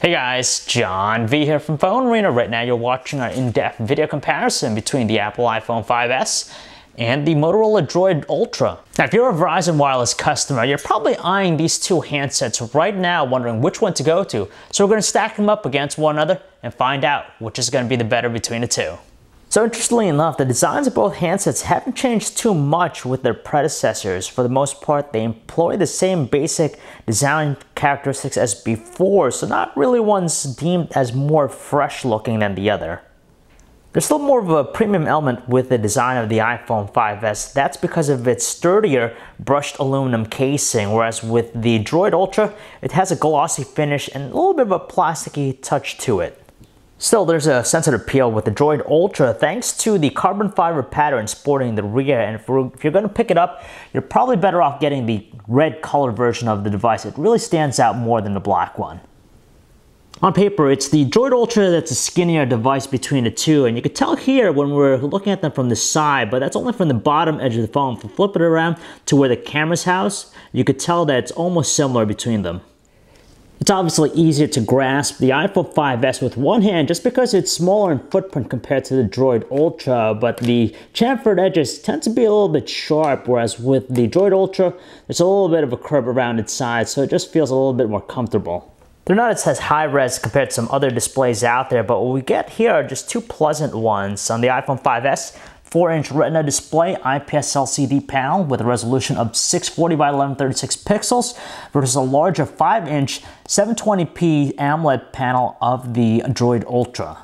Hey guys, John V here from PhoneArena. Right now you're watching our in-depth video comparison between the Apple iPhone 5S and the Motorola DROID Ultra. Now if you're a Verizon Wireless customer, you're probably eyeing these two handsets right now, wondering which one to go to. So we're going to stack them up against one another and find out which is going to be the better between the two. So interestingly enough, the designs of both handsets haven't changed too much with their predecessors. For the most part, they employ the same basic design characteristics as before, so not really one's deemed as more fresh looking than the other. There's still more of a premium element with the design of the iPhone 5S. That's because of its sturdier brushed aluminum casing, whereas with the DROID Ultra, it has a glossy finish and a little bit of a plasticky touch to it. Still, there's a sense of appeal with the DROID Ultra thanks to the carbon fiber pattern sporting the rear, and if you're going to pick it up, you're probably better off getting the red color version of the device. It really stands out more than the black one. On paper, it's the DROID Ultra that's a skinnier device between the two, and you can tell here when we're looking at them from the side, but that's only from the bottom edge of the phone. If you flip it around to where the camera's housed, you could tell that it's almost similar between them. It's obviously easier to grasp the iPhone 5S with one hand just because it's smaller in footprint compared to the DROID Ultra, but the chamfered edges tend to be a little bit sharp, whereas with the DROID Ultra, there's a little bit of a curve around its side, so it just feels a little bit more comfortable. They're not as high res compared to some other displays out there, but what we get here are just two pleasant ones. On the iPhone 5S, 4-inch Retina display, IPS LCD panel with a resolution of 640 by 1136 pixels versus a larger 5-inch 720p AMOLED panel of the DROID Ultra.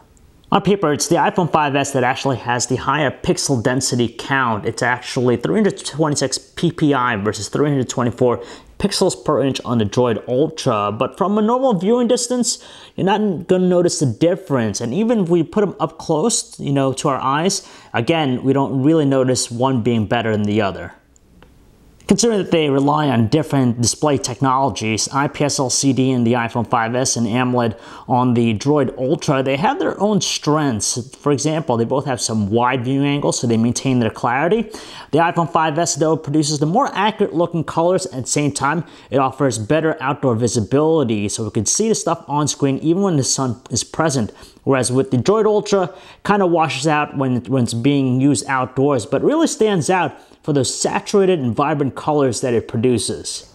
On paper, it's the iPhone 5S that actually has the higher pixel density count. It's actually 326 ppi versus 324 pixels per inch on the DROID Ultra, but from a normal viewing distance, you're not going to notice the difference. And even if we put them up close, to our eyes, again, we don't really notice one being better than the other. Considering that they rely on different display technologies, IPS LCD in the iPhone 5S and AMOLED on the DROID Ultra, they have their own strengths. For example, they both have some wide viewing angles, so they maintain their clarity. The iPhone 5S, though, produces the more accurate looking colors. At the same time, it offers better outdoor visibility, so we can see the stuff on screen even when the sun is present. Whereas with the DROID Ultra, kind of washes out when it's being used outdoors, but really stands out for those saturated and vibrant colors that it produces.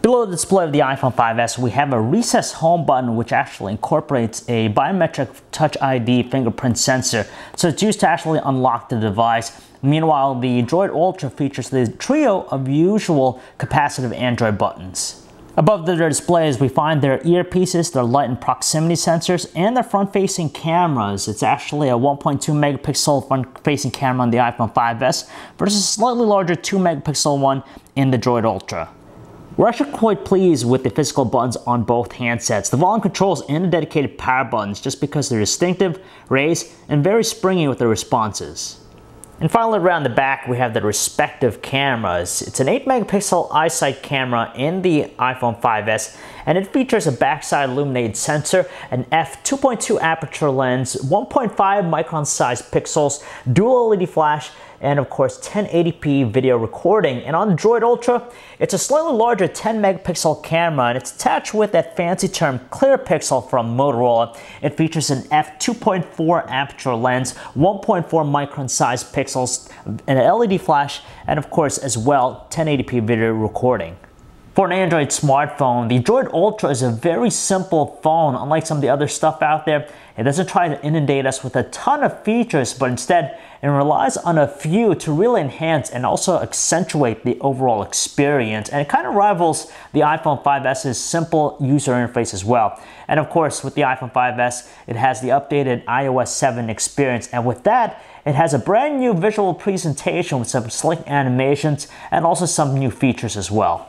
Below the display of the iPhone 5S, we have a recessed home button which actually incorporates a biometric Touch ID fingerprint sensor, so it's used to actually unlock the device. Meanwhile, the DROID Ultra features the trio of usual capacitive Android buttons. Above their displays, we find their earpieces, their light and proximity sensors, and their front-facing cameras. It's actually a 1.2 megapixel front-facing camera on the iPhone 5S versus a slightly larger 2 megapixel one in the DROID Ultra. We're actually quite pleased with the physical buttons on both handsets, the volume controls and the dedicated power buttons, just because they're distinctive, raised, and very springy with their responses. And finally, around the back, we have the respective cameras. It's an 8 megapixel iSight camera in the iPhone 5S, and it features a backside illuminated sensor, an f2.2 aperture lens, 1.5 micron sized pixels, dual LED flash, and of course 1080p video recording. And on the DROID Ultra, it's a slightly larger 10 megapixel camera, and it's attached with that fancy term clear pixel from Motorola. It features an f2.4 aperture lens, 1.4 micron sized pixels, an LED flash, and of course as well 1080p video recording. For an Android smartphone, the DROID Ultra is a very simple phone. Unlike some of the other stuff out there, it doesn't try to inundate us with a ton of features, but instead it relies on a few to really enhance and also accentuate the overall experience. And it kind of rivals the iPhone 5S's simple user interface as well. And of course, with the iPhone 5S, it has the updated iOS 7 experience. And with that, it has a brand new visual presentation with some slick animations and also some new features as well.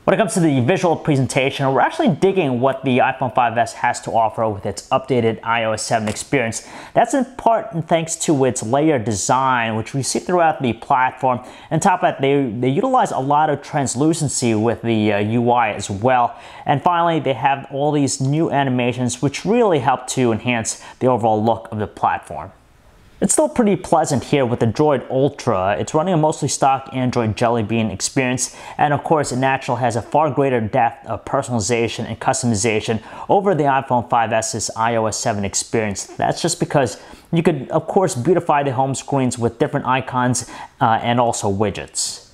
When it comes to the visual presentation, we're actually digging what the iPhone 5S has to offer with its updated iOS 7 experience. That's in part thanks to its layered design, which we see throughout the platform. And on top of that, they utilize a lot of translucency with the UI as well. And finally, they have all these new animations which really help to enhance the overall look of the platform. It's still pretty pleasant here with the Droid Ultra. It's running a mostly stock Android Jelly Bean experience, and of course, it naturally has a far greater depth of personalization and customization over the iPhone 5s's iOS 7 experience. That's just because you could, of course, beautify the home screens with different icons and also widgets.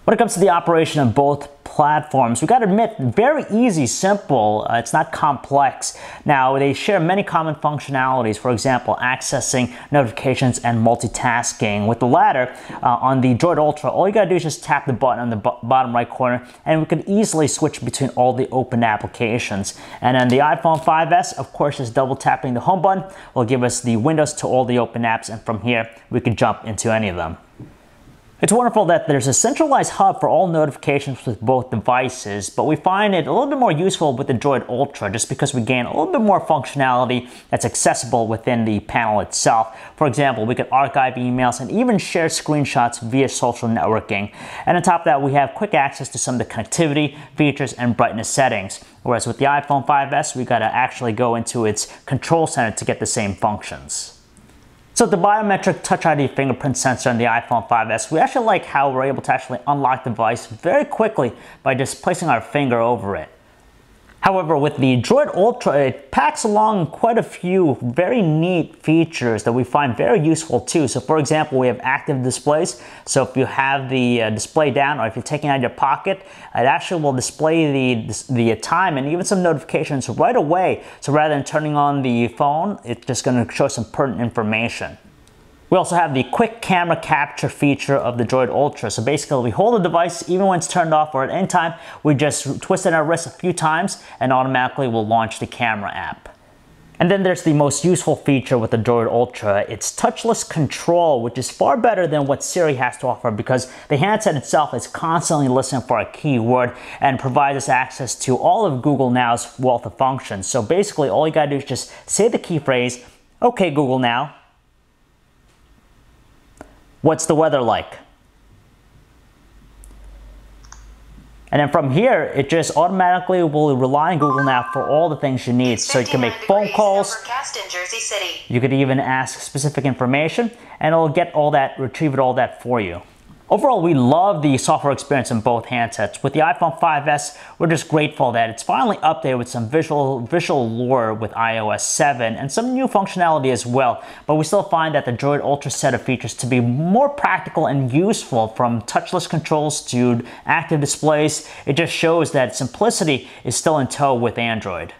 When it comes to the operation of both platforms, we got to admit, very easy, simple. It's not complex. Now, they share many common functionalities. For example, accessing notifications and multitasking. With the latter, on the Droid Ultra, all you got to do is just tap the button on the bottom right corner, and we can easily switch between all the open applications. And then the iPhone 5s, of course, just double tapping the home button will give us the windows to all the open apps, and from here, we can jump into any of them. It's wonderful that there's a centralized hub for all notifications with both devices, but we find it a little bit more useful with the Droid Ultra just because we gain a little bit more functionality that's accessible within the panel itself. For example, we could archive emails and even share screenshots via social networking. And on top of that, we have quick access to some of the connectivity, features, and brightness settings. Whereas with the iPhone 5s, we got to actually go into its control center to get the same functions. So the biometric Touch ID fingerprint sensor on the iPhone 5s, we actually like how we're able to actually unlock the device very quickly by just placing our finger over it. However, with the Droid Ultra, it packs along quite a few very neat features that we find very useful too. So for example, we have active displays. So if you have the display down, or if you're taking it out of your pocket, it actually will display the time and even some notifications right away. So rather than turning on the phone, it's just going to show some pertinent information. We also have the quick camera capture feature of the Droid Ultra. So basically, we hold the device even when it's turned off, or at any time, we just twist our wrist a few times and automatically will launch the camera app. And then there's the most useful feature with the Droid Ultra. It's Touchless Control, which is far better than what Siri has to offer because the handset itself is constantly listening for a keyword and provides us access to all of Google Now's wealth of functions. So basically, all you gotta do is just say the key phrase, "Okay, Google Now. What's the weather like?" And then from here, it just automatically will rely on Google Now for all the things you need. So you can make phone calls, in Jersey City. You could even ask specific information, and it'll get all that, retrieve all that for you. Overall, we love the software experience in both handsets. With the iPhone 5s, we're just grateful that it's finally updated with some visual lore with iOS 7 and some new functionality as well. But we still find that the Droid Ultra set of features to be more practical and useful, from touchless controls to active displays. It just shows that simplicity is still in tow with Android.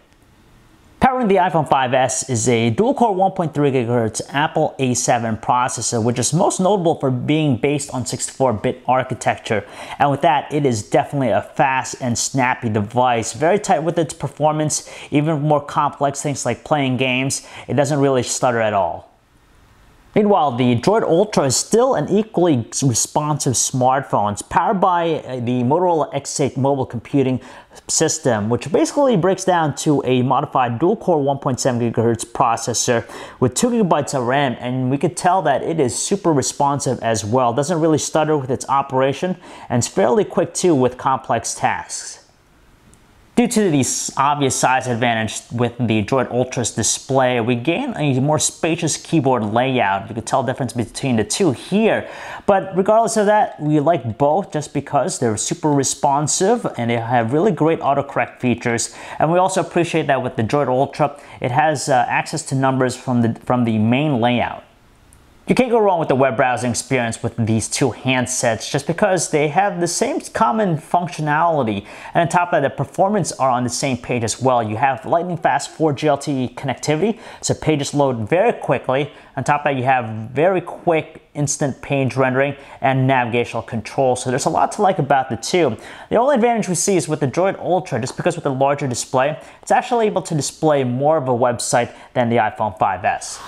Powering the iPhone 5s is a dual-core 1.3 GHz Apple A7 processor, which is most notable for being based on 64-bit architecture. And with that, it is definitely a fast and snappy device. Very tight with its performance, even more complex things like playing games, it doesn't really stutter at all. Meanwhile, the Droid Ultra is still an equally responsive smartphone. It's powered by the Motorola X8 mobile computing system, which basically breaks down to a modified dual-core 1.7 GHz processor with 2 GB of RAM, and we could tell that it is super responsive as well. It doesn't really stutter with its operation, and it's fairly quick too with complex tasks. Due to the obvious size advantage with the Droid Ultra's display, we gain a more spacious keyboard layout. You can tell the difference between the two here. But regardless of that, we like both just because they're super responsive and they have really great autocorrect features. And we also appreciate that with the Droid Ultra, it has access to numbers from the main layout. You can't go wrong with the web browsing experience with these two handsets just because they have the same common functionality, and on top of that, the performance are on the same page as well. You have lightning fast 4G LTE connectivity, so pages load very quickly. On top of that, you have very quick instant page rendering and navigational control, so there's a lot to like about the two. The only advantage we see is with the Droid Ultra, just because with the larger display, it's actually able to display more of a website than the iPhone 5s.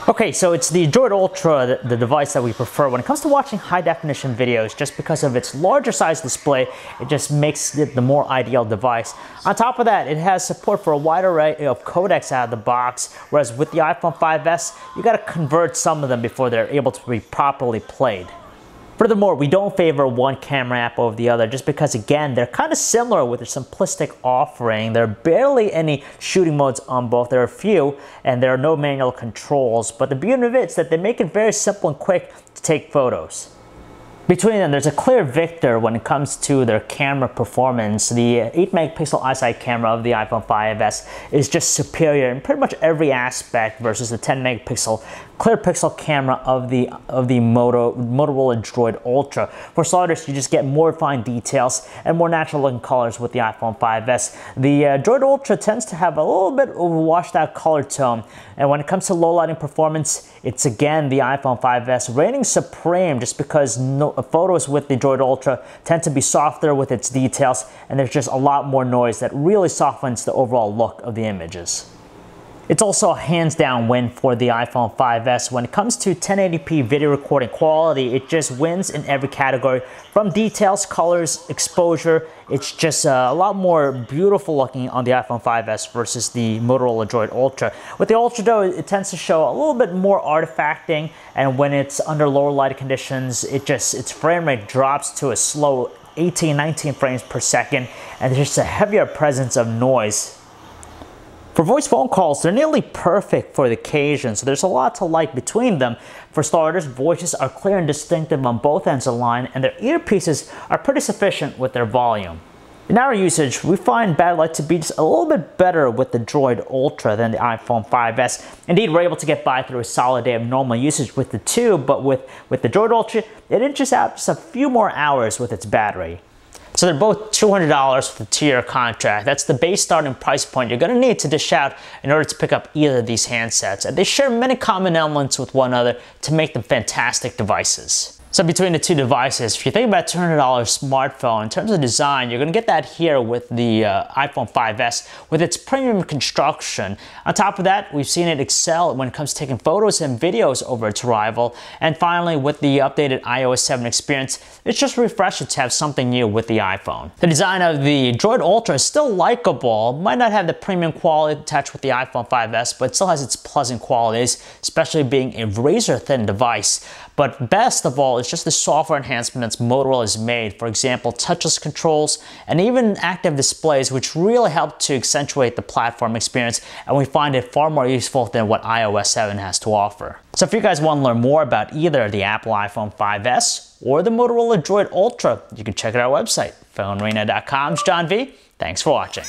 Okay, so it's the Droid Ultra, the device that we prefer when it comes to watching high-definition videos. Just because of its larger size display, it just makes it the more ideal device. On top of that, it has support for a wide array of codecs out of the box, whereas with the iPhone 5s, you gotta convert some of them before they're able to be properly played. Furthermore, we don't favor one camera app over the other just because, again, they're kind of similar with their simplistic offering. There are barely any shooting modes on both. There are a few, and there are no manual controls. But the beauty of it is that they make it very simple and quick to take photos. Between them, there's a clear victor when it comes to their camera performance. The 8-megapixel iSight camera of the iPhone 5S is just superior in pretty much every aspect versus the 10-megapixel clear pixel camera of the Motorola DROID Ultra. For starters, you just get more refined details and more natural looking colors with the iPhone 5S. The DROID Ultra tends to have a little bit of a washed out color tone, and when it comes to low lighting performance, it's again the iPhone 5S reigning supreme just because photos with the DROID Ultra tend to be softer with its details, and there's just a lot more noise that really softens the overall look of the images. It's also a hands-down win for the iPhone 5S. When it comes to 1080p video recording quality, it just wins in every category. From details, colors, exposure, it's just a lot more beautiful looking on the iPhone 5S versus the Motorola DROID Ultra. With the Ultra though, it tends to show a little bit more artifacting, and when it's under lower light conditions, its frame rate drops to a slow 18-19 frames per second, and there's just a heavier presence of noise. For voice phone calls, they're nearly perfect for the occasion, so there's a lot to like between them. For starters, voices are clear and distinctive on both ends of the line, and their earpieces are pretty sufficient with their volume. In our usage, we find battery life to be just a little bit better with the DROID Ultra than the iPhone 5S. Indeed, we're able to get by through a solid day of normal usage with the two, but with the DROID Ultra, it inches out just a few more hours with its battery. So they're both $200 for the 2-year contract. That's the base starting price point you're going to need to dish out in order to pick up either of these handsets. And they share many common elements with one another to make them fantastic devices. So between the two devices, if you think about $200 smartphone, in terms of design, you're going to get that here with the iPhone 5S with its premium construction. On top of that, we've seen it excel when it comes to taking photos and videos over its rival. And finally, with the updated iOS 7 experience, it's just refreshing to have something new with the iPhone. The design of the DROID Ultra is still likable, might not have the premium quality attached with the iPhone 5S, but it still has its pleasant qualities, especially being a razor-thin device. But best of all, it's just the software enhancements Motorola has made. For example, touchless controls and even active displays, which really help to accentuate the platform experience, and we find it far more useful than what iOS 7 has to offer. So if you guys want to learn more about either the Apple iPhone 5S or the Motorola DROID Ultra, you can check out our website, PhoneArena.com. It's John V. Thanks for watching.